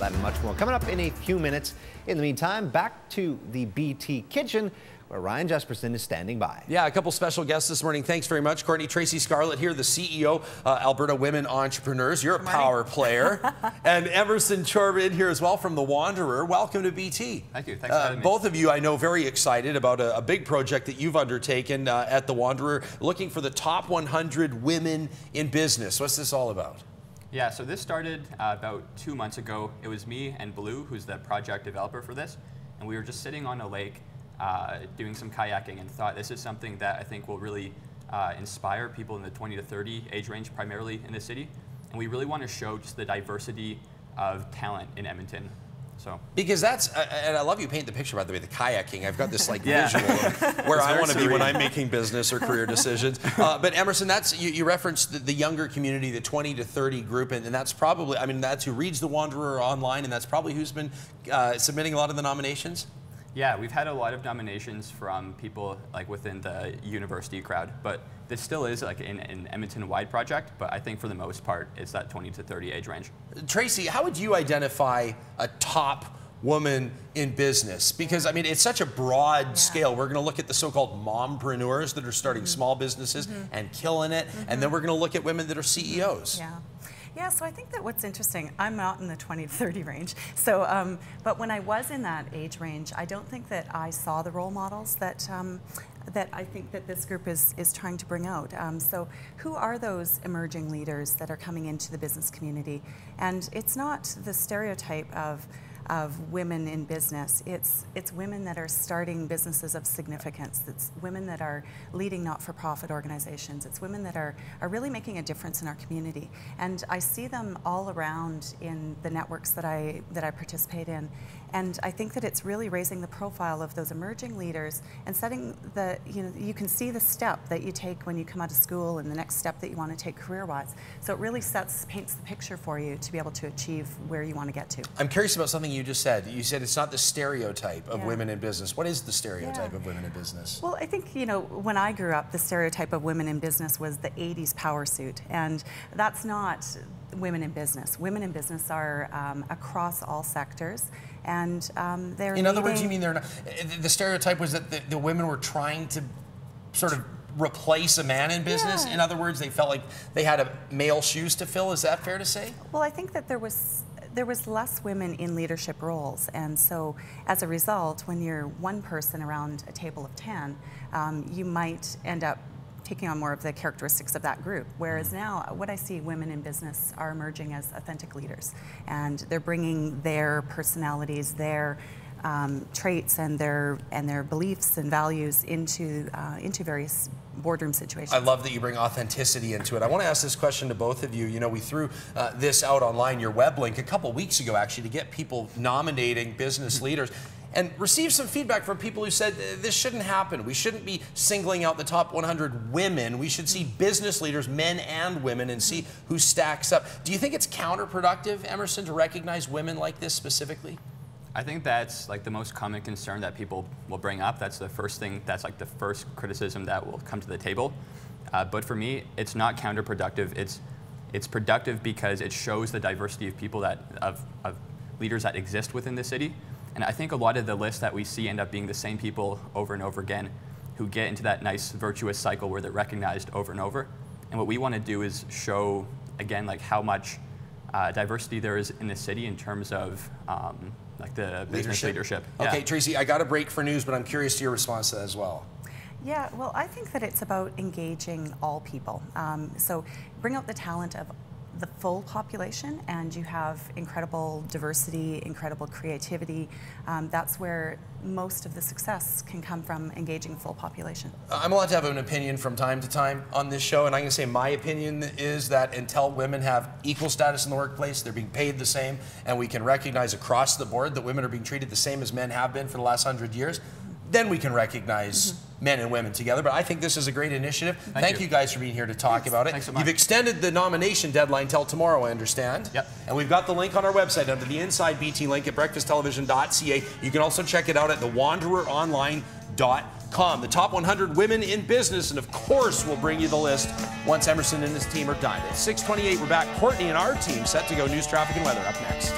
That and much more coming up in a few minutes. In the meantime, back to the BT Kitchen, where Ryan Jesperson is standing by. Yeah, a couple special guests this morning. Thanks very much, Courtney. Tracey Scarlett here, the CEO, Alberta Women Entrepreneurs. You're a power player. And Emerson Csorba in here as well from The Wanderer. Welcome to BT. Thank you. Thanks for having me. Both of you, I know, very excited about a big project that you've undertaken at The Wanderer, looking for the top 100 women in business. What's this all about? Yeah, so this started about 2 months ago. It was me and Blue, who's the project developer for this, and we were just sitting on a lake doing some kayaking and thought this is something that I think will really inspire people in the 20 to 30 age range, primarily in the city. And we really want to show just the diversity of talent in Edmonton. So. Because that's, and I love you paint the picture, by the way, the kayaking. I've got this like visual of where I want to be when I'm making business or career decisions. But Emerson, that's, you referenced the younger community, the 20 to 30 group, and that's probably, I mean, that's who reads The Wanderer online, and that's probably who's been submitting a lot of the nominations? Yeah, we've had a lot of nominations from people like within the university crowd, but this still is like an Edmonton-wide project, but I think for the most part, it's that 20 to 30 age range. Tracey, how would you identify a top woman in business? Because, I mean, it's such a broad scale. We're going to look at the so-called mompreneurs that are starting small businesses and killing it, and then we're going to look at women that are CEOs. Yeah, so I think that what's interesting, I'm not in the 20 to 30 range, so, but when I was in that age range, I don't think that I saw the role models that, that I think that this group is trying to bring out. So who are those emerging leaders that are coming into the business community? And it's not the stereotype of women in business. It's women that are starting businesses of significance. It's women that are leading not-for-profit organizations. It's women that are really making a difference in our community. And I see them all around in the networks that I participate in. And I think that it's really raising the profile of those emerging leaders and setting the, you can see the step that you take when you come out of school and the next step that you want to take career-wise. So it really paints the picture for you to be able to achieve where you want to get to. I'm curious about something you just said. You said it's not the stereotype of women in business. What is the stereotype of women in business? Well, I think, when I grew up, the stereotype of women in business was the 80s power suit. And that's not women in business. Women in business are across all sectors. And they're in other words, you mean they're not, the stereotype was that the women were trying to sort of replace a man in business? In other words, they felt like they had male shoes to fill. Is that fair to say? Well, I think that there was less women in leadership roles, and so as a result, when you're one person around a table of 10, you might end up taking on more of the characteristics of that group. Whereas now, what I see women in business are emerging as authentic leaders, and they're bringing their personalities, their traits, and their beliefs and values into various boardroom situations. I love that you bring authenticity into it. I want to ask this question to both of you. We threw this out online, your web link, a couple weeks ago actually, to get people nominating business leaders, and received some feedback from people who said this shouldn't happen. We shouldn't be singling out the top 100 women. We should see business leaders, men and women, and see who stacks up. Do you think it's counterproductive, Emerson, to recognize women like this specifically? I think that's like the most common concern that people will bring up. That's the first thing, that's like the first criticism that will come to the table. But for me, it's not counterproductive. It's productive because it shows the diversity of people of leaders that exist within the city. And I think a lot of the lists that we see end up being the same people over and over again who get into that nice virtuous cycle where they're recognized over and over. And what we want to do is show, again, like how much diversity there is in the city in terms of like the business leadership. Okay, Tracey, I got a break for news, but I'm curious to your response to that as well. Yeah, well, I think that it's about engaging all people. So bring out the talent of the full population, and you have incredible diversity, incredible creativity. That's where most of the success can come from, engaging full population. I'm allowed to have an opinion from time to time on this show, and I'm going to say my opinion is that until women have equal status in the workplace, they're being paid the same, and we can recognize across the board that women are being treated the same as men have been for the last 100 years, then we can recognize men and women together. But I think this is a great initiative. Thank you guys for being here to talk about it. Thanks so much. You've extended the nomination deadline till tomorrow, I understand. Yep. And we've got the link on our website under the Inside BT link at breakfasttelevision.ca. You can also check it out at thewandereronline.com. The top 100 women in business, and of course we'll bring you the list once Emerson and his team are done. At 6:28, we're back. Courtney and our team set to go. News, traffic, and weather up next.